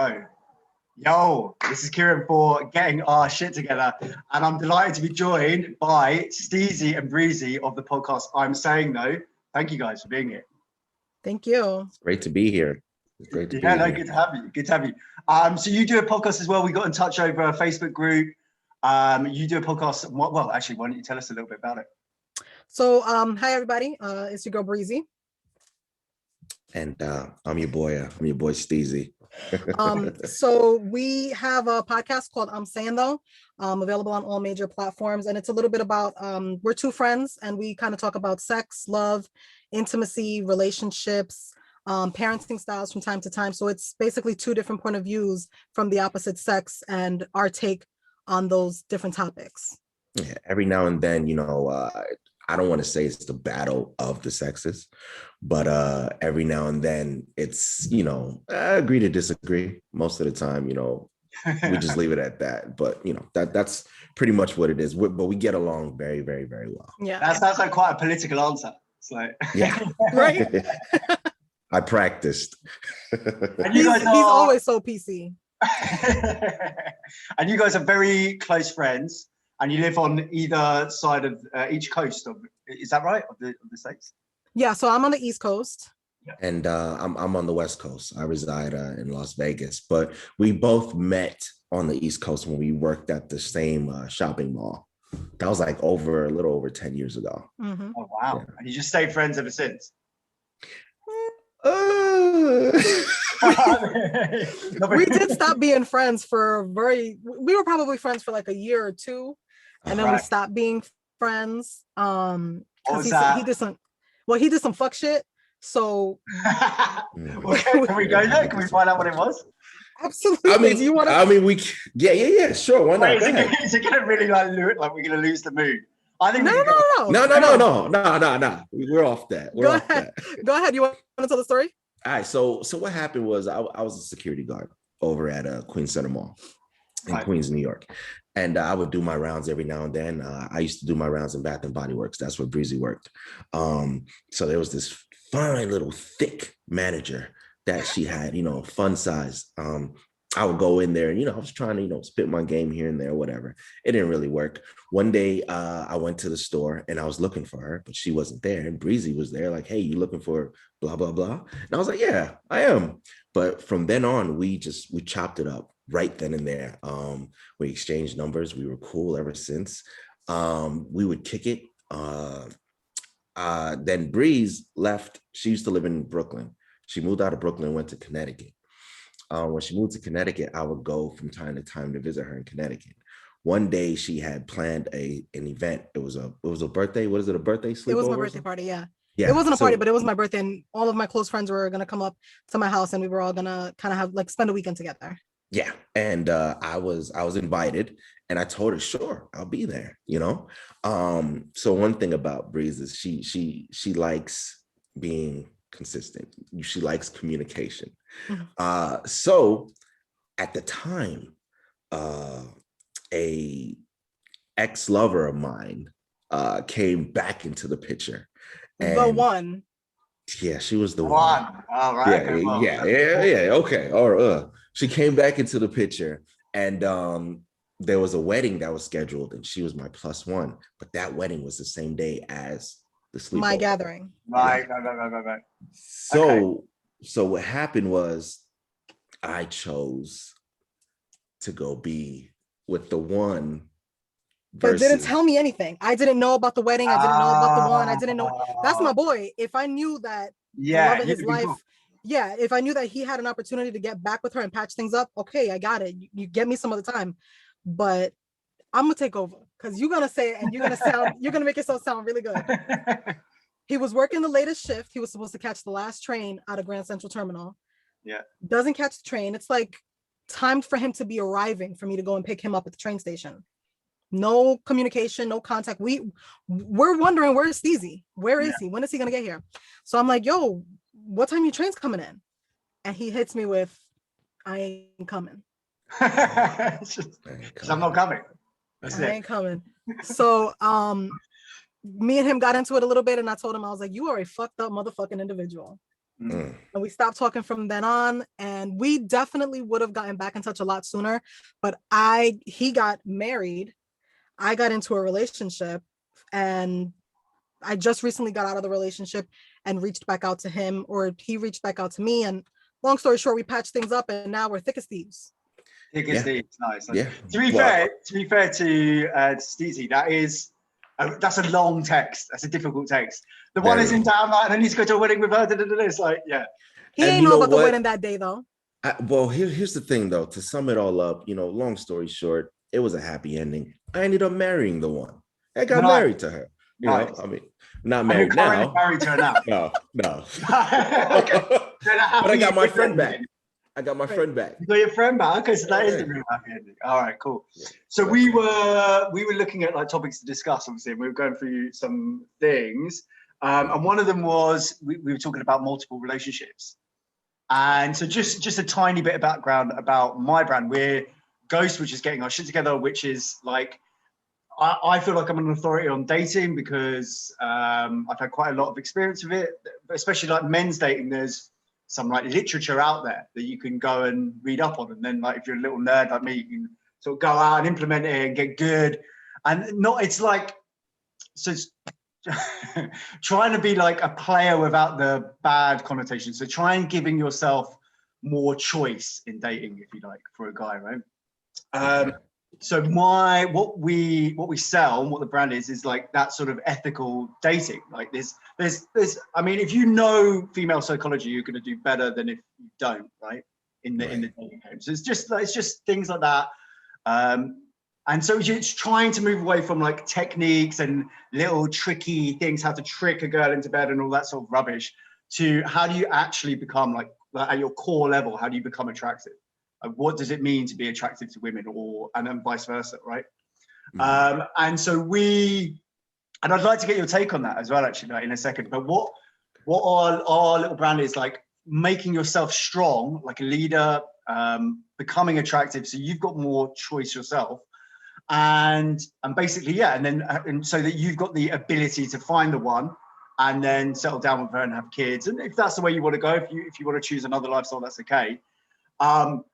Go. Yo, this is Kieran for getting our shit together. And I'm delighted to be joined by Steezee and Breezy of the podcast I'm Saying Tho. Thank you guys for being here. Thank you. It's great to be here. It's great to be here. Good to have you. Good to have you. So you do a podcast as well. We got in touch over a Facebook group. You do a podcast. Well, actually, why don't you tell us a little bit about it? So, hi everybody. It's your girl Breezy. And I'm your boy Steezee. So we have a podcast called I'm Sayin Tho, available on all major platforms, and it's a little bit about we're two friends and we kind of talk about sex, love, intimacy, relationships, parenting styles from time to time. So it's basically two different point of views from the opposite sex and our take on those different topics. Yeah, every now and then, I don't want to say it's the battle of the sexes, but every now and then it's, agree to disagree. Most of the time, we just leave it at that. But, that's pretty much what it is. But we get along very, very, very well. Yeah. That sounds like quite a political answer. It's like, yeah, right. I practiced. And he's always so PC. And you guys are very close friends. And you live on either side of each coast of, is that right, of the States? Yeah, so I'm on the East Coast. And I'm on the West Coast. I reside in Las Vegas, but we both met on the East Coast when we worked at the same shopping mall. That was like a little over 10 years ago. Mm-hmm. Oh, wow. Yeah. And you just stayed friends ever since? We did stop being friends we were probably friends for like a year or two. And then we stopped being friends. He did some fuck shit. So okay, can we go there? Can we find out what it was? Absolutely. Do you want to? Yeah, sure. Why not? Wait, is it gonna really like we're gonna lose the mood? I think no. We're off that. Go ahead. You want to tell the story? All right. So what happened was I was a security guard over at Queens Center Mall in Queens, New York. And I would do my rounds every now and then. I used to do my rounds in Bath and Body Works. That's where Breezy worked. So there was this fine little thick manager that she had, fun size. I would go in there and, I was trying to, spit my game here and there, whatever. It didn't really work. One day I went to the store and I was looking for her, but she wasn't there. And Breezy was there like, hey, you looking for blah, blah, blah. And I was like, yeah, I am. But from then on, we chopped it up right then and there. We exchanged numbers. We were cool ever since. We would kick it. Then Breeze left. She used to live in Brooklyn. She moved out of Brooklyn and went to Connecticut. When she moved to Connecticut, I would go from time to time to visit her in Connecticut. One day she had planned an event. It was a birthday. What is it? A birthday sleepover? It was my birthday party. Yeah. It wasn't a party, but it was my birthday, and all of my close friends were gonna come up to my house, and we were all gonna kind of have spend a weekend together. Yeah, and I was invited, and I told her, sure, I'll be there. So one thing about Breeze is she likes being consistent. She likes communication. Mm-hmm. So at the time, a ex-lover of mine came back into the picture. And the one. Yeah, she was the one. All right. Yeah. Okay. Or she came back into the picture, and there was a wedding that was scheduled, and she was my plus one. But that wedding was the same day as the sleepover. My gathering. Right. So what happened was, I chose to go be with the one. But didn't tell me anything. I didn't know about the wedding. I didn't know about the one. I didn't know. That's my boy. If I knew that love in his life, if I knew that he had an opportunity to get back with her and patch things up, okay, I got it. You get me some other time. But I'm gonna take over because you're gonna say it and you're gonna make yourself sound really good. He was working the latest shift. He was supposed to catch the last train out of Grand Central Terminal. Yeah. Doesn't catch the train. It's like timed for him to be arriving for me to go and pick him up at the train station. No communication, no contact. We're wondering, where's Steezee? Where is he? When is he gonna get here? So I'm like, yo, what time your train's coming in? And he hits me with, I ain't coming. I'm not coming. I ain't coming. So me and him got into it a little bit, and I told him, I was like, you are a fucked up motherfucking individual. And we stopped talking from then on, and we definitely would have gotten back in touch a lot sooner, but he got married, I got into a relationship, and I just recently got out of the relationship and reached back out to him, or he reached back out to me, and long story short, we patched things up, and now we're thick as thieves. Thick as thieves, nice. Yeah. To be fair to Steezee, that's a long text. That's a difficult text. The one is in down like, and then he's going to a wedding with her. It's like, yeah. He ain't know about the wedding that day, though. Well, here's the thing, though. To sum it all up, long story short, it was a happy ending. I ended up marrying the one. I got married to her. Nice. I mean, not married now. Married to her now. No. Okay. But I got my friend back. I got my friend back. You got your friend back? Okay, so that is the real happy ending. All right, cool. So we were looking at like topics to discuss, obviously, and we were going through some things. And one of them was we were talking about multiple relationships. And so just a tiny bit of background about my brand. We're GOST, which is getting our shit together, which is like, I feel like I'm an authority on dating because I've had quite a lot of experience with it, especially like men's dating. There's some like literature out there that you can go and read up on. And then like, if you're a little nerd like me, you can sort of go out and implement it and get good. And it's like, so it's trying to be like a player without the bad connotation. So try and giving yourself more choice in dating, if you like, for a guy, right? So what we sell and what the brand is like that sort of ethical dating. Like there's I mean, if you know female psychology, you're going to do better than if you don't, right? In the dating game. So it's just things like that. And so it's trying to move away from like techniques and little tricky things, how to trick a girl into bed and all that sort of rubbish, to how do you actually become like at your core level, how do you become attractive? What does it mean to be attractive to women, and then vice versa, right? And so and I'd like to get your take on that as well, actually, like, in a second. But what our little brand is like, making yourself strong, like a leader, becoming attractive, so you've got more choice yourself, and basically, and so that you've got the ability to find the one, and then settle down with her and have kids. And if that's the way you want to go, if you want to choose another lifestyle, that's okay.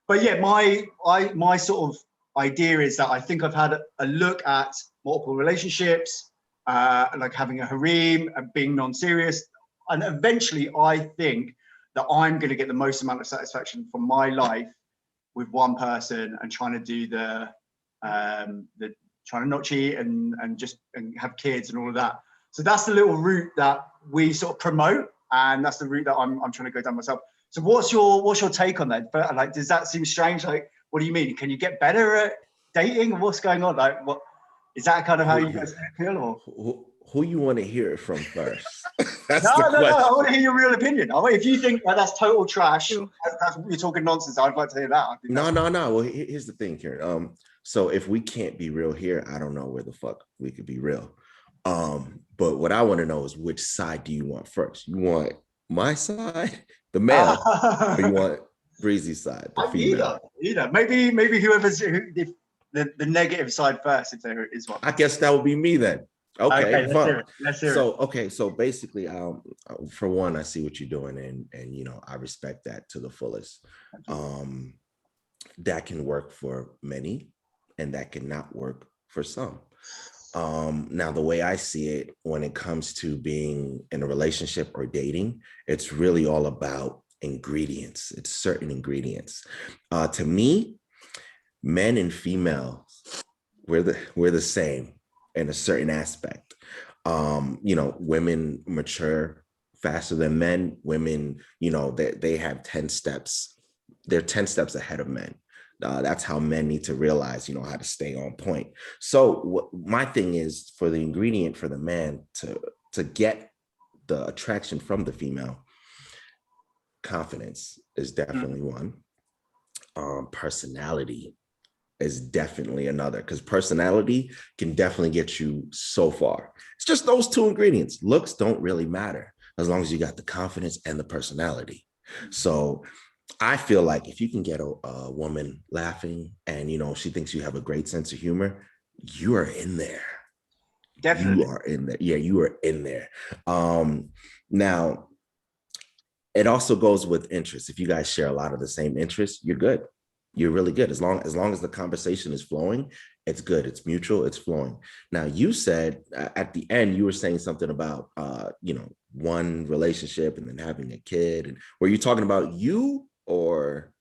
But yeah, my sort of idea is that I think I've had a look at multiple relationships, like having a harem and being non-serious. And eventually I think that I'm going to get the most amount of satisfaction from my life with one person, and trying to do the trying to not cheat and have kids and all of that. So that's the little route that we sort of promote. And that's the route that I'm trying to go down myself. So what's your take on that? But like, does that seem strange? Like, what do you mean? Can you get better at dating? What's going on? Like, what is that kind of how you guys feel? Or who you want to hear it from first? That's no, the question. I want to hear your real opinion. If you think that's total trash, that's you're talking nonsense, I'd like to hear that. No. Well, here's the thing, Karen. So if we can't be real here, I don't know where the fuck we could be real. But what I want to know is, which side do you want first? You want my side, the male, or you want Breezy's side, the female? Either. Maybe whoever's the negative side first, if there is one. I guess that would be me then. Okay, fine. Let's hear it. So basically, for one, I see what you're doing, and I respect that to the fullest. That can work for many, and that cannot work for some. Now, the way I see it, when it comes to being in a relationship or dating, it's really all about ingredients. It's certain ingredients. To me, men and females, we're the same in a certain aspect. Women mature faster than men. Women, they have 10 steps. They're 10 steps ahead of men. That's how men need to realize, how to stay on point. So my thing is, for the ingredient for the man to get the attraction from the female, confidence is definitely one. Personality is definitely another, because personality can definitely get you so far. It's just those two ingredients. Looks don't really matter as long as you got the confidence and the personality. So I feel like if you can get a woman laughing and, she thinks you have a great sense of humor, you are in there. Definitely. You are in there. Yeah, you are in there. Now, it also goes with interests. If you guys share a lot of the same interests, you're good. You're really good. As long as the conversation is flowing, it's good. It's mutual. It's flowing. Now, you said at the end, you were saying something about, one relationship and then having a kid. And were you talking about you or?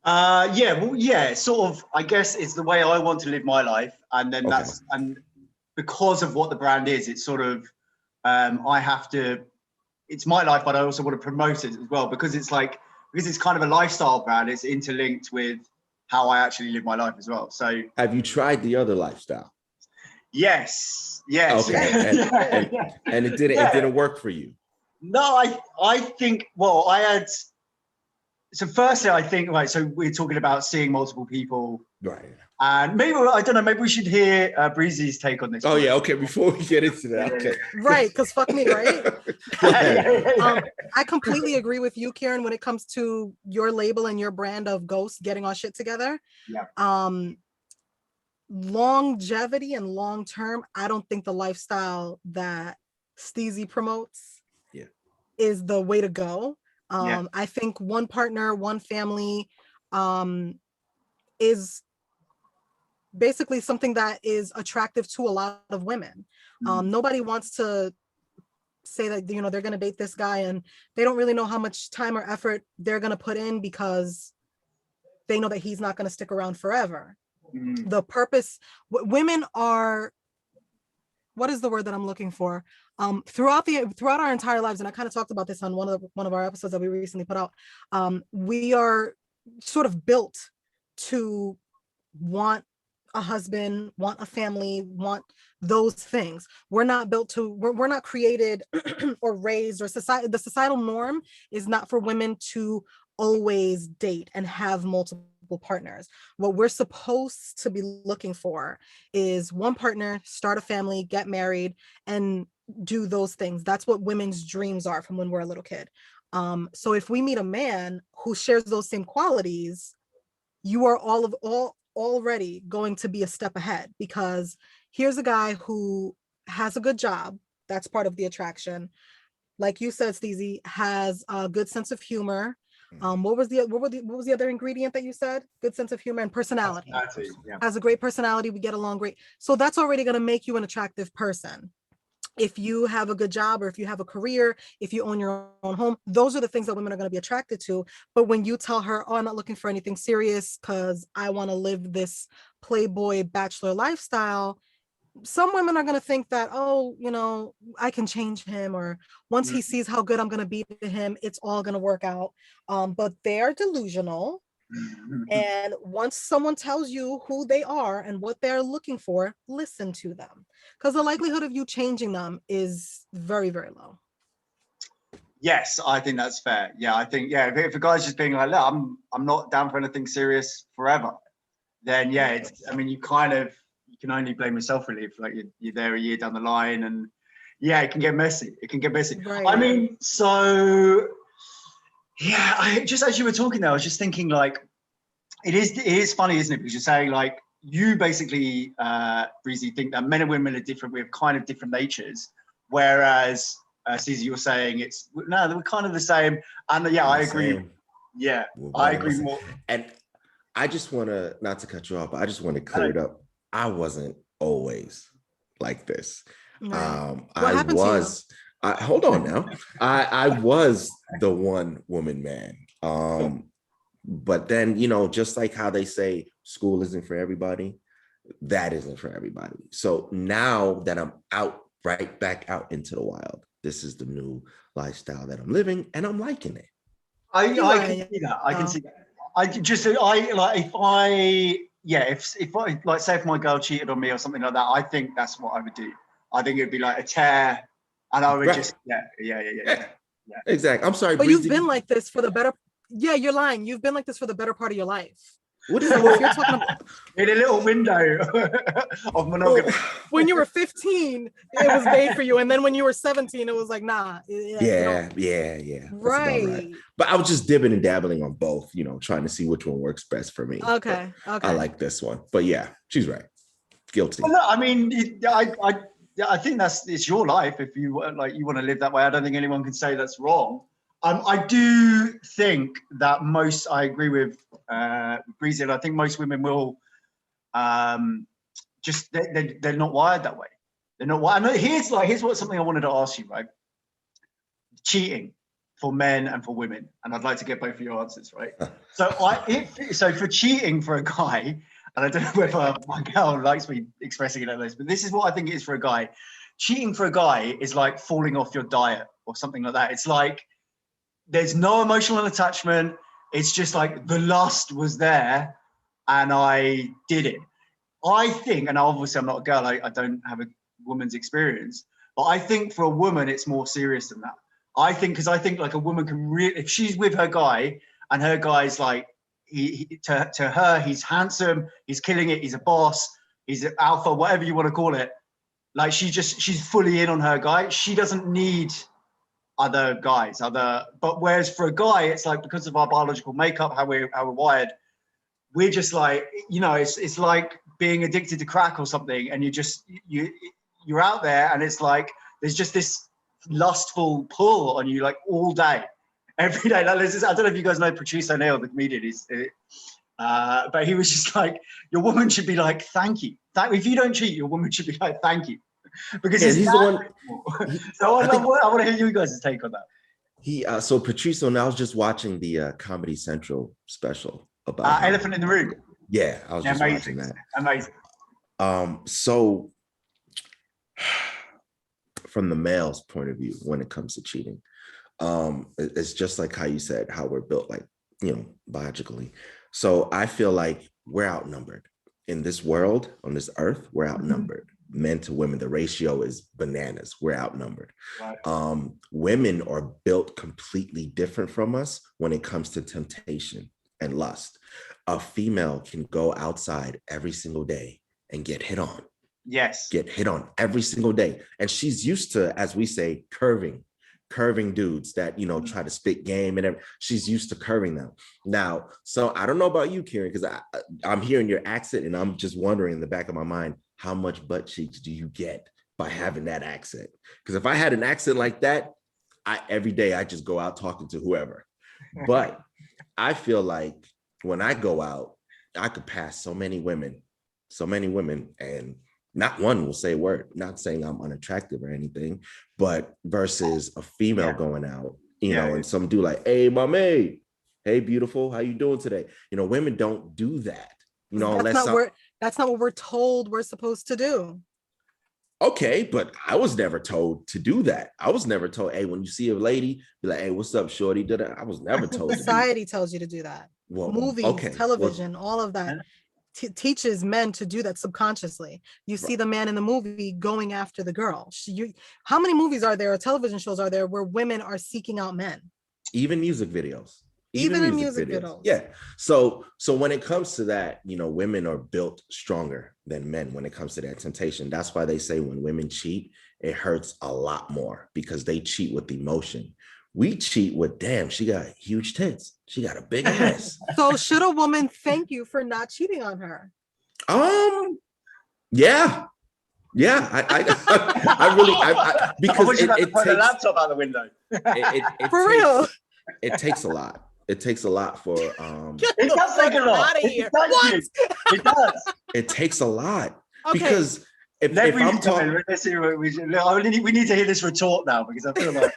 Sort of. I guess it's the way I want to live my life, and then and because of what the brand is, it's sort of I have to. It's my life, but I also want to promote it as well because it's kind of a lifestyle brand. It's interlinked with how I actually live my life as well. So, have you tried the other lifestyle? Yes. Okay, and it didn't work for you. No, I think. Well, I had. So firstly, I think so we're talking about seeing multiple people, right? And maybe I don't know. Maybe we should hear Breezy's take on this. Oh yeah, okay. Before we get into that, okay. Right, because fuck me, right? I completely agree with you, Kieran, when it comes to your label and your brand of Ghost getting our shit together. Yeah. Longevity and long term, I don't think the lifestyle that Steezee promotes is the way to go. I think one partner, one family is basically something that is attractive to a lot of women. Nobody wants to say that, you know, they're going to date this guy and they don't really know how much time or effort they're going to put in because they know that he's not going to stick around forever. The purpose, women are, what is the word that I'm looking for? Throughout our entire lives, and I kind of talked about this on one of our episodes that we recently put out. We are sort of built to want a husband, want a family, want those things. We're not built to, we're not created or raised, or the societal norm is not for women to always date and have multiple partners. What we're supposed to be looking for is one partner, start a family, get married, and do those things. That's what women's dreams are from when we're a little kid. So if we meet a man who shares those same qualities, you are already going to be a step ahead, because here's a guy who has a good job. That's part of the attraction. Like you said, Steezee, has a good sense of humor. What was the other ingredient that you said? Good sense of humor and personality. Has a great personality. We get along great. So that's already going to make you an attractive person. If you have a good job, or if you have a career, if you own your own home, those are the things that women are going to be attracted to. But when you tell her, oh, I'm not looking for anything serious because I want to live this playboy bachelor lifestyle, some women are going to think that, oh, you know, I can change him, or once he sees how good I'm going to be to him, it's all going to work out. But they're delusional. And once someone tells you who they are and what they're looking for, listen to them, because the likelihood of you changing them is very, very low. Yes, I think that's fair. Yeah, I think, if a guy's just being like, look, I'm not down for anything serious forever, then you can only blame yourself really if like you're there a year down the line, and it can get messy. Right. I mean, so I just, as you were talking there, I was just thinking, like, it is funny, isn't it? Because you're saying, like, you basically, Breezy, think that men and women are different. We have kind of different natures, whereas Steezee, you're saying we're kind of the same. And I agree. Yeah, I agree more. And I just want to, not to cut you off, but I just want to clear it up. I wasn't always like this. Right. Hold on now. I was the one woman man. But then, you know, just like how they say school isn't for everybody, that isn't for everybody. So now that I'm right back out into the wild, this is the new lifestyle that I'm living, and I'm liking it. I can see that. I can see that. If my girl cheated on me or something like that, I think that's what I would do. I think it'd be like a tear, and I would just Exactly. I'm sorry, but you've been like this for the better. Yeah, you're lying. You've been like this for the better part of your life. What is so if you're talking about in a little window of monogamy? When you were 15, it was made for you, and then when you were 17, it was like, nah. Yeah. Right. But I was just dibbing and dabbling on both, you know, trying to see which one works best for me. Okay. I like this one, but yeah, she's right. Guilty. Well, no, I mean, I think it's your life. If you like, you want to live that way, I don't think anyone can say that's wrong. I do think that I agree with Breezy, and I think most women will just they're not wired that way. They're not wired. And here's what something I wanted to ask you, right? Cheating for men and for women, and I'd like to get both of your answers, right? So for cheating for a guy, and I don't know whether my girl likes me expressing it like this, but this is what I think it is for a guy. Cheating for a guy is like falling off your diet or something like that. It's like there's no emotional attachment. It's just like the lust was there and I did it. I think, and obviously I'm not a girl, I don't have a woman's experience, but I think for a woman, it's more serious than that. Because I think like a woman can really, if she's with her guy and her guy's like, to her, he's handsome, he's killing it, he's a boss, he's an alpha, whatever you want to call it. Like she's fully in on her guy. She doesn't need other guys, but whereas for a guy, it's like because of our biological makeup, how we're wired, we're just like, it's like being addicted to crack or something, and you're out there, and it's like there's just this lustful pull on you like all day, every day. Like, I don't know if you guys know Patrice O'Neill, the comedian. But he was just like, your woman should be like, thank you. If you don't cheat, your woman should be like, thank you. Because he's the one. So I want to hear you guys' take on that. So Patrice O'Neill, I was just watching the Comedy Central special about Elephant in the Room. Yeah, I was just watching that. Amazing. So from the male's point of view, when it comes to cheating, it's just like how you said, how we're built, like, biologically. So I feel like we're outnumbered in this world, on this earth. We're outnumbered. Men to women, the ratio is bananas. We're outnumbered. Right. Women are built completely different from us when it comes to temptation and lust. A female can go outside every single day and get hit on. Yes. Get hit on every single day. And she's used to, as we say, curving dudes that, try to spit game and everything. She's used to curving them. Now, so I don't know about you, Kieran, because I'm hearing your accent and I'm just wondering in the back of my mind, how much butt cheeks do you get by having that accent? Because if I had an accent like that, every day I just go out talking to whoever. But I feel like when I go out, I could pass so many women, and not one will say a word. Not saying I'm unattractive or anything, but versus a female going out, and some dude like, hey, my mate, hey, beautiful, how you doing today? Women don't do that. That's not what we're told we're supposed to do. Okay, but I was never told to do that. I was never told, hey, when you see a lady, be like, hey, what's up, shorty? I was never told. Society tells you to do that. Well, movies, television, all of that teaches men to do that subconsciously. You see the man in the movie going after the girl. How many movies are there or television shows are there where women are seeking out men? Even music videos. Even in music videos. Yeah. So when it comes to that, women are built stronger than men when it comes to that temptation. That's why they say when women cheat, it hurts a lot more because they cheat with emotion. We cheat with, damn, she got huge tits. She got a big ass. So should a woman thank you for not cheating on her? Yeah. Yeah, I really because it takes the laptop out the window. For real. It takes a lot. It takes a lot for it does take a lot. It does. It takes a lot. Okay. Because if I'm talking, let's see what we need to hear this retort now because I feel like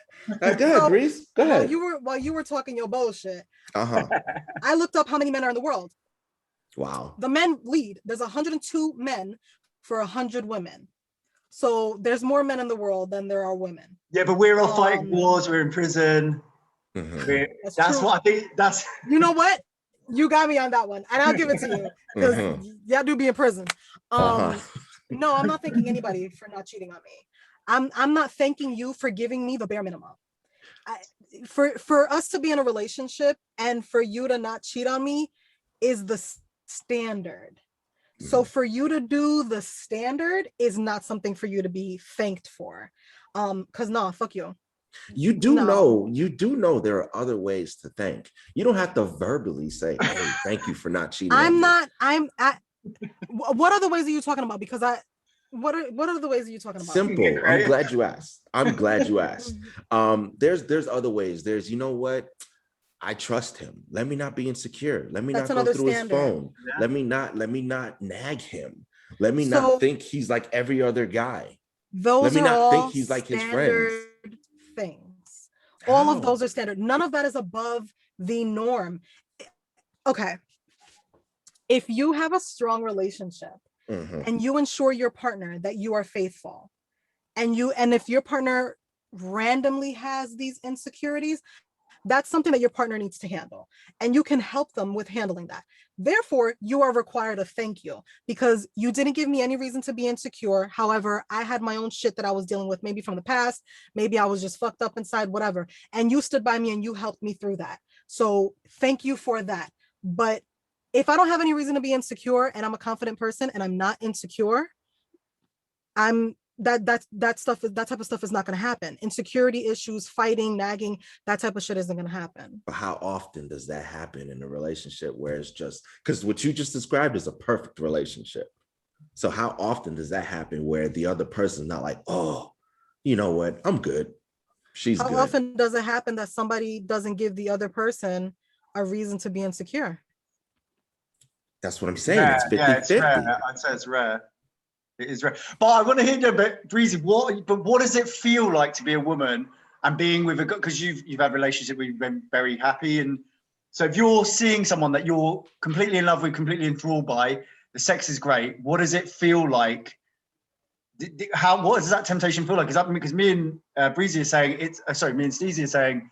go ahead, Breeze. Go ahead. While you were talking your bullshit. I looked up how many men are in the world. Wow. The men lead. There's 102 men for 100 women. So there's more men in the world than there are women. Yeah, but we're all fighting wars. We're in prison. Mm-hmm. That's what I think. That's you know what? You got me on that one, and I'll give it to you because y'all do be in prison. No, I'm not thanking anybody for not cheating on me. I'm not thanking you for giving me the bare minimum. For us to be in a relationship and for you to not cheat on me is the standard. So for you to do the standard is not something for you to be thanked for. Because fuck you. You do know there are other ways to thank. You don't have to verbally say, hey, thank you for not cheating. What other ways are you talking about? Because What are the ways are you talking about? Simple. I'm glad you asked. There's other ways. There's, you know what? I trust him. Let me not be insecure. Let me not go through his phone. Yeah. Let me not nag him. Let me not think he's like every other guy. Let me not think he's like his friends. Things. All of those are standard. None of that is above the norm. Okay. If you have a strong relationship and you ensure your partner that you are faithful, and if your partner randomly has these insecurities, that's something that your partner needs to handle, and you can help them with handling that. Therefore, you are required to thank you, because you didn't give me any reason to be insecure. However, I had my own shit that I was dealing with, maybe from the past, maybe I was just fucked up inside, whatever. And you stood by me and you helped me through that. So thank you for that. But if I don't have any reason to be insecure and I'm a confident person and I'm not insecure, that type of stuff is not going to happen. Insecurity issues, fighting, nagging, that type of shit isn't going to happen. But how often does that happen in a relationship where it's just, because what you just described is a perfect relationship. So how often does that happen where the other person's not like, oh, you know what, I'm good, she's good? How often does it happen that somebody doesn't give the other person a reason to be insecure? That's what I'm saying. It's 50-50. Yeah, it's rare. I'd say it's rare. It is rare. But I want to hear you a bit, Breezy, what does it feel like to be a woman and being with a guy? Because you've had a relationship where you've been very happy. And so if you're seeing someone that you're completely in love with, completely enthralled by, the sex is great, what does it feel like? What does that temptation feel like? Because me and Breezy are saying, me and Steezee are saying,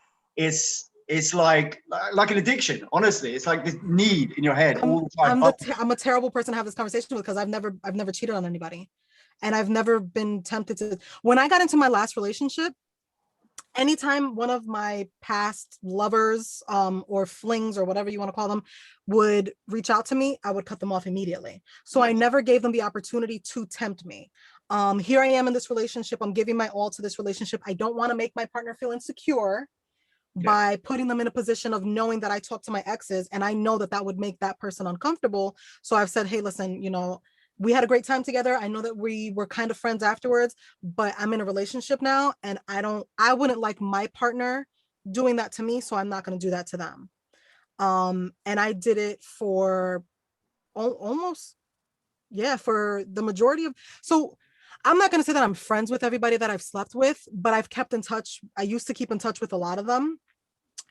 it's like an addiction. Honestly, it's like this need in your head all the time. I'm a terrible person to have this conversation with, because I've never cheated on anybody, and I've never been tempted to. When I got into my last relationship, anytime one of my past lovers or flings or whatever you want to call them would reach out to me, I would cut them off immediately. So I never gave them the opportunity to tempt me. Here I am in this relationship. I'm giving my all to this relationship. I don't want to make my partner feel insecure by putting them in a position of knowing that I talk to my exes, and I know that would make that person uncomfortable. So I've said, hey, listen, we had a great time together. I know that we were kind of friends afterwards, but I'm in a relationship now, and I wouldn't like my partner doing that to me, so I'm not going to do that to them. And I did it for almost, for the majority of, so I'm not going to say that I'm friends with everybody that I've slept with, but I've kept in touch. I used to keep in touch with a lot of them,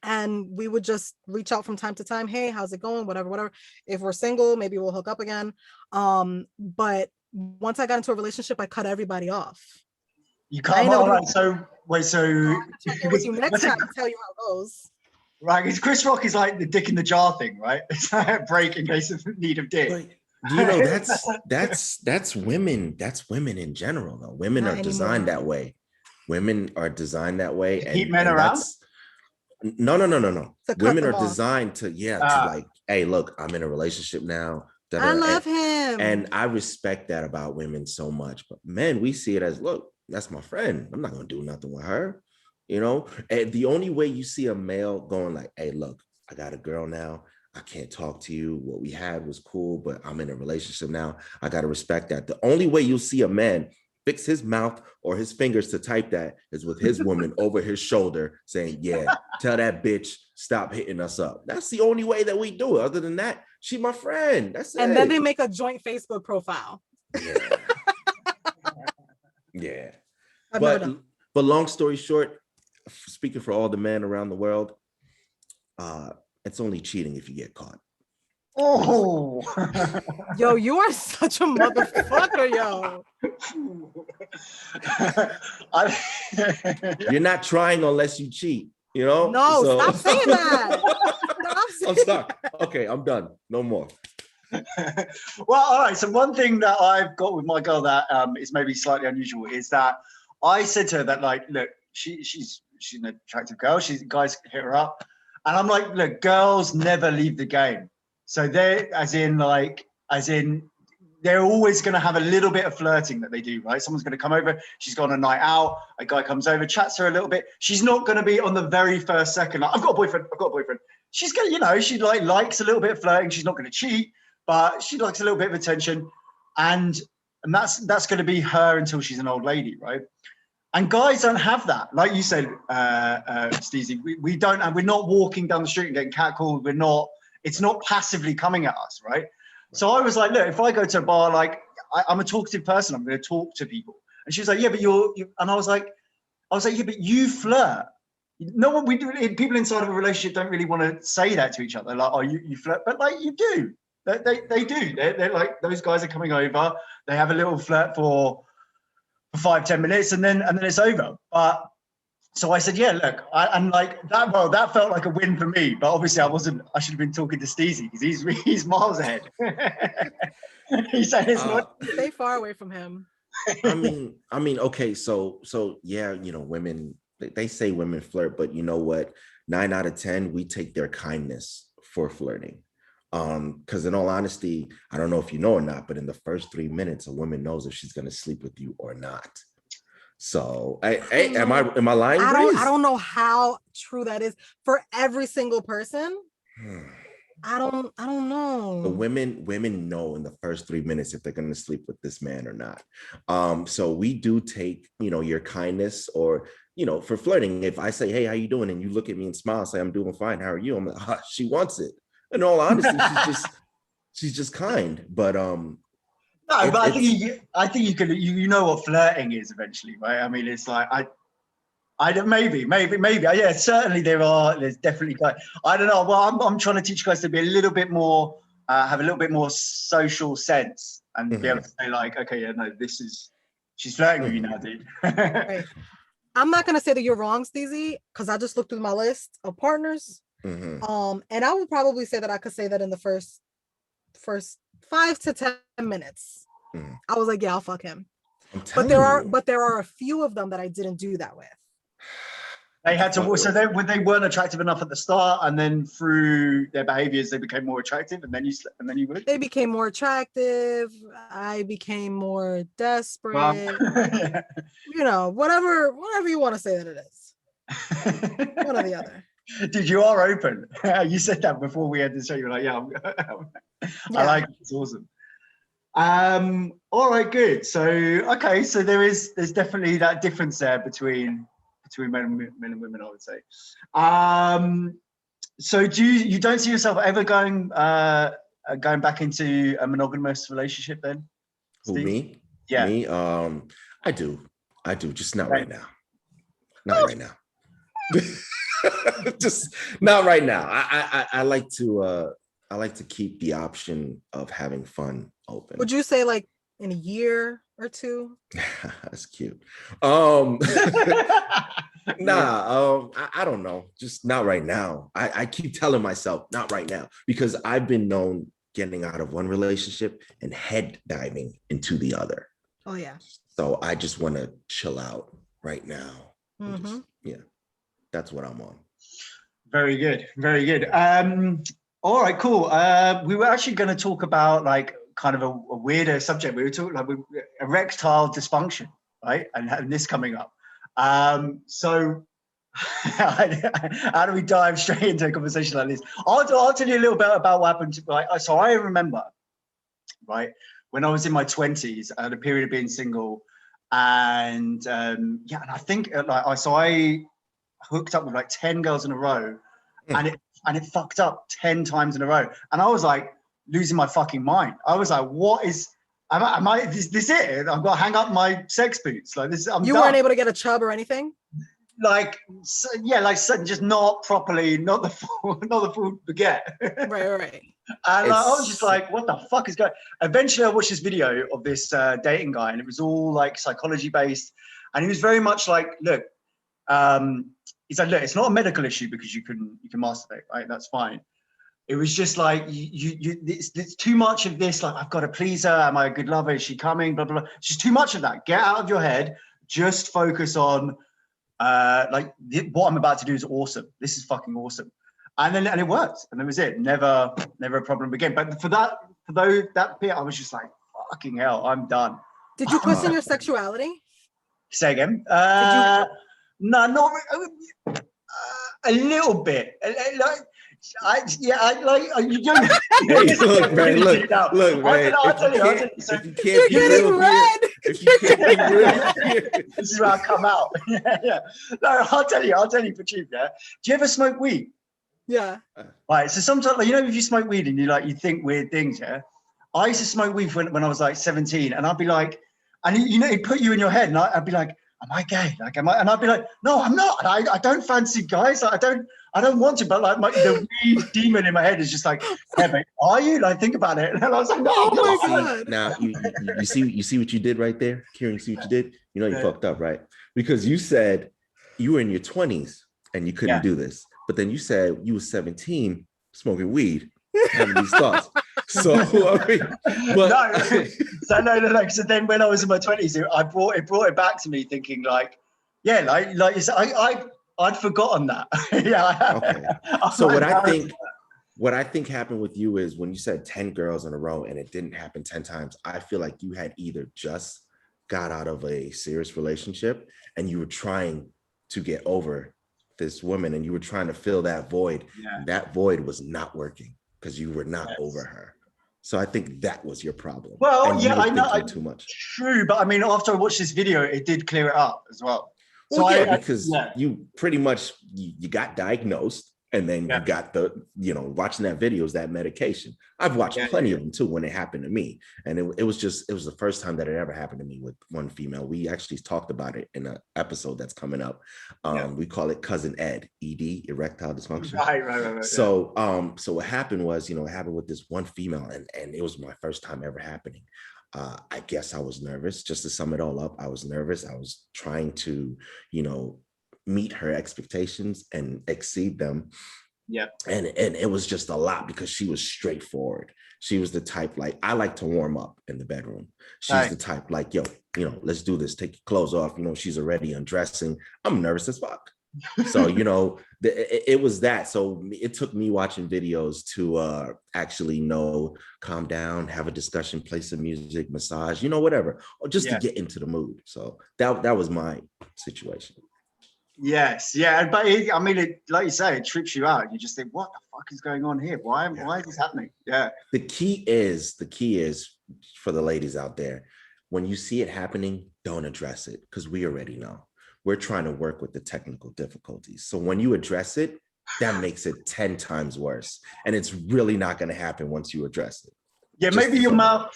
and we would just reach out from time to time. Hey, how's it going? Whatever. If we're single, maybe we'll hook up again. But once I got into a relationship, I cut everybody off. You can't. All right. So wait. So check in with you next time to tell you how it goes. Right. Because Chris Rock is like the dick in the jar thing, right? It's like a break in case of need of dick. But, do you know that's women? That's women in general, though. Women are designed that way. Women are designed that way. To keep men around? No. Women are designed to like, hey, look, I'm in a relationship now. I love him. And I respect that about women so much. But men, we see it as, look, that's my friend. I'm not gonna do nothing with her. And the only way you see a male going like, hey, look, I got a girl now. I can't talk to you. What we had was cool, but I'm in a relationship now. I got to respect that. The only way you'll see a man fix his mouth or his fingers to type that is with his woman over his shoulder saying, yeah, tell that bitch, stop hitting us up. That's the only way that we do it. Other than that, she my friend. That's it. And then they make a joint Facebook profile. Yeah. But long story short, speaking for all the men around the world, it's only cheating if you get caught. Oh, yo, you are such a motherfucker, yo. You're not trying unless you cheat, No, stop saying that. I'm stuck. Okay, I'm done. No more. Well, all right. So one thing that I've got with my girl that is maybe slightly unusual is that I said to her that, like, look, she's an attractive girl. Guys hit her up. And I'm like, look, girls never leave the game. So they're they're always going to have a little bit of flirting that they do, right? Someone's going to come over. She's gone a night out. A guy comes over, chats her a little bit. She's not going to be on the very first second, like, I've got a boyfriend. She's going to, she likes a little bit of flirting. She's not going to cheat, but she likes a little bit of attention. And and that's going to be her until she's an old lady, right? And guys don't have that. Like you said, Steezee, we don't, and we're not walking down the street and getting catcalled. We're not, it's not passively coming at us, right? So I was like, look, if I go to a bar, like I'm a talkative person, I'm going to talk to people. And she was like, yeah, but you, and I was like, yeah, but you flirt. No one, we do. People inside of a relationship don't really want to say that to each other. Like, oh, you flirt, but like you do. They do. They're like, those guys are coming over. They have a little flirt for 5-10 minutes, and then it's over. But so I said, yeah, look, and like that. Well, that felt like a win for me. But obviously, I wasn't. I should have been talking to Steezee because he's miles ahead. He said it's not. Stay far away from him. I mean, okay, so yeah, you know, women, they say women flirt, but you know what? 9 out of 10, we take their kindness for flirting. Because in all honesty, I don't know if you know or not, but in the first 3 minutes, a woman knows if she's going to sleep with you or not. So, am I lying? I don't know how true that is for every single person. I don't know. The women know in the first 3 minutes if they're going to sleep with this man or not. So we do take, you know, your kindness, or, you know, for flirting. If I say, hey, how you doing? And you look at me and smile, say, I'm doing fine. How are you? I'm like, she wants it. In all honesty, she's just kind. But no, but I think you can, you know what flirting is eventually, right? I mean, it's like I don't, maybe. Yeah, certainly there's definitely guys. I don't know. Well, I'm trying to teach you guys to be a little bit more, have a little bit more social sense, and be able to say like, okay, yeah, no, she's flirting with you now, dude. Right. I'm not gonna say that you're wrong, Steezee, because I just looked through my list of partners. And I would probably say that I could say that in the first 5 to 10 minutes. I was like, yeah, I'll fuck him. But there are a few of them that I didn't do that with. They had to, so they weren't attractive enough at the start, and then through their behaviors, they became more attractive, and then you would. They became more attractive. I became more desperate. Yeah. You know, whatever you want to say that it is. One or the other. Dude, you are open. You said that before we had this show. You were like, yeah, I like it. It's awesome. All right, good. So, okay, so there's definitely that difference there between men and women, I would say. So you don't see yourself ever going back into a monogamous relationship then? Who, me? Yeah. Me? I do, just not right now. Not right now. Just not right now. I like to keep the option of having fun open. Would you say like in a year or two? That's cute. I don't know. Just not right now. I keep telling myself not right now, because I've been known getting out of one relationship and head diving into the other. Oh yeah. So I just want to chill out right now. That's what I'm on. Very good. Very good. All right, cool. We were actually going to talk about like kind of a weirder subject. We were talking like erectile dysfunction, right? And this coming up. So how do we dive straight into a conversation like this? I'll tell you a little bit about what happened. Right? So I remember, right, when I was in my 20s, I had a period of being single, and and I think like I hooked up with like 10 girls in a row, and it fucked up 10 times in a row, and I was like losing my fucking mind. I was like, what is, am I is this it? I've got to hang up my sex boots like this. You weren't able to get a chub or anything? Like, just not properly, not the full baguette. Right. And I was just like, what the fuck is going on? Eventually I watched this video of this dating guy, and it was all like psychology based, and he was very much like, look, he's like, look, it's not a medical issue because you can masturbate, right? That's fine. It was just like, it's too much of this, like, I've got to please her, am I a good lover, is she coming, blah, blah, blah. It's just too much of that. Get out of your head, just focus on what I'm about to do is awesome. This is fucking awesome. And it worked, and that was it. Never a problem again. But for that bit, I was just like, fucking hell, I'm done. Did you question your sexuality? Say again. No, not a little bit. Like, You don't. Hey, look, man. Look, man. I'll tell you. If you can't be real here, if you can't be real here, this is where I come out. Yeah. No, I'll tell you for cheap. Yeah. Do you ever smoke weed? Yeah. Right. So sometimes, if you smoke weed and you think weird things, yeah. I used to smoke weed when I was like 17, and I'd be like, and it put you in your head, and I'd be like, am I gay? Like, am I? And I'd be like, no, I'm not. I don't fancy guys. Like, I don't want to, but like the weed demon in my head is just like, yeah, mate, are you? Like, think about it. And I was like, no. Oh my God. Now you see what you did right there, Kieran. You see what you did? You fucked up, right? Because you said you were in your 20s and you couldn't do this, but then you said you were 17 smoking weed, having these thoughts. So I mean, no. So then when I was in my 20s, it brought it back to me thinking like, yeah, like you said, I'd forgotten that. Yeah. Okay. So what I think happened with you is when you said 10 girls in a row and it didn't happen 10 times, I feel like you had either just got out of a serious relationship and you were trying to get over this woman and you were trying to fill that void. Yeah. That void was not working because you were not over her. So I think that was your problem. Well, yeah, I know. Too much. True, but I mean, after I watched this video, it did clear it up as well. Well, so because you pretty much you got diagnosed and then you got watching that video is that medication. I've watched plenty of them too when it happened to me. And it was the first time that it ever happened to me with one female. We actually talked about it in an episode that's coming up. We call it Cousin Ed, ED, Erectile Dysfunction. Right. So what happened was, it happened with this one female and it was my first time ever happening. I guess I was nervous. Just to sum it all up, I was nervous. I was trying to, meet her expectations and exceed them. Yeah. And it was just a lot because she was straightforward. She was the type like, I like to warm up in the bedroom. She's the type like, yo, let's do this. Take your clothes off. She's already undressing. I'm nervous as fuck. So, it was that. So it took me watching videos to actually calm down, have a discussion, play some music, massage, whatever, or just to get into the mood. So that was my situation. Yes, yeah, but it, like you say, it trips you out. You just think, what the fuck is going on here? Why is this happening? Yeah. The key is for the ladies out there, when you see it happening, don't address it because we already know. We're trying to work with the technical difficulties. So when you address it, that makes it 10 times worse. And it's really not going to happen once you address it. Yeah, just maybe your mouth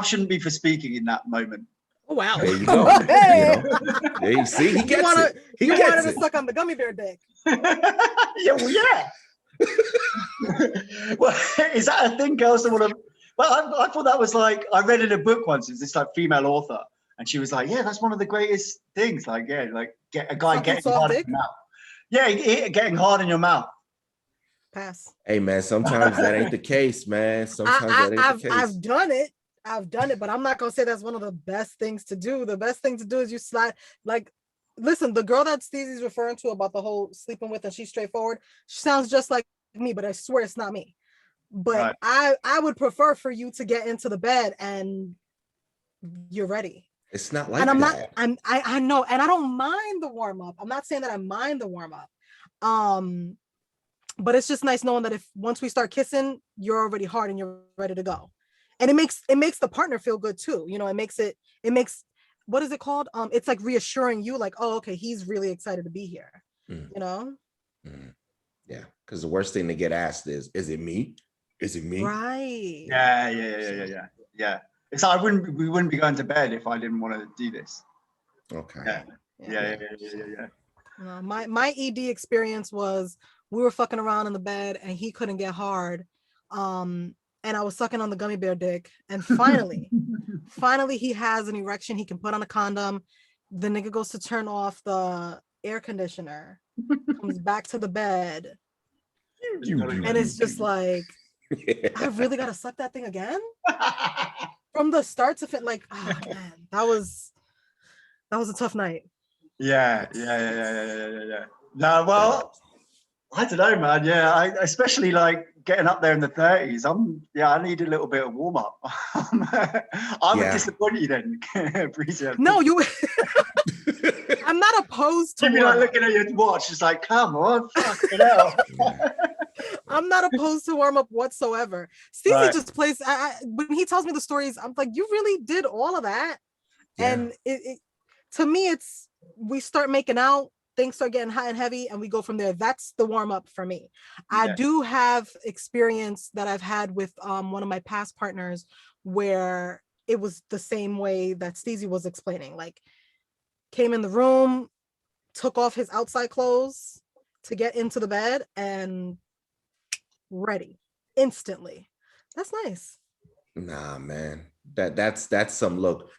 shouldn't be for speaking in that moment. Oh, wow. There you go. Hey. There you see, he gets it. He wanted to suck on the gummy bear dick. Yeah. Well, is that a thing girls don't want to? Well, I thought that was like, I read in a book once, it's this like female author, and she was like, yeah, that's one of the greatest things. Like, like get a guy getting hard in your mouth. Yeah, getting hard in your mouth. Pass. Hey, man, sometimes that ain't the case, man. Sometimes that ain't the case. I've done it, but I'm not gonna say that's one of the best things to do. The best thing to do is you slide, like, listen, the girl that Steezee's referring to about the whole sleeping with and she's straightforward, she sounds just like me, but I swear it's not me. But I would prefer for you to get into the bed and you're ready. It's not like and I'm that. I know, and I don't mind the warm-up. I'm not saying that I mind the warm-up. But it's just nice knowing that if once we start kissing, you're already hard and you're ready to go. And it makes the partner feel good too. It makes what is it called? It's like reassuring you, like, oh, okay, he's really excited to be here. Yeah, because the worst thing to get asked is it me? Is it me? Right. Yeah. It's like we wouldn't be going to bed if I didn't want to do this. Okay. Yeah. My ED experience was we were fucking around in the bed and he couldn't get hard. And I was sucking on the gummy bear dick. And finally he has an erection. He can put on a condom. The nigga goes to turn off the air conditioner, comes back to the bed. And it's just like, I really got to suck that thing again? From the start to fit, like, oh man, that was a tough night. Yeah. No, well, I don't know, man. Yeah, I especially like getting up there in the 30s. I need a little bit of warm up. I would disappoint you then, Breezy. No, you. I'm not opposed to. You'd be like looking at your watch, it's like, come on, fucking hell. I'm not opposed to warm up whatsoever. Steezee just plays. When he tells me the stories, I'm like, you really did all of that, and to me, it's we start making out, things start getting hot and heavy, and we go from there. That's the warm up for me. I do have experience that I've had with one of my past partners where it was the same way that Steezee was explaining. Like, came in the room, took off his outside clothes to get into the bed, and ready instantly. That's nice. Nah, man, that's some look.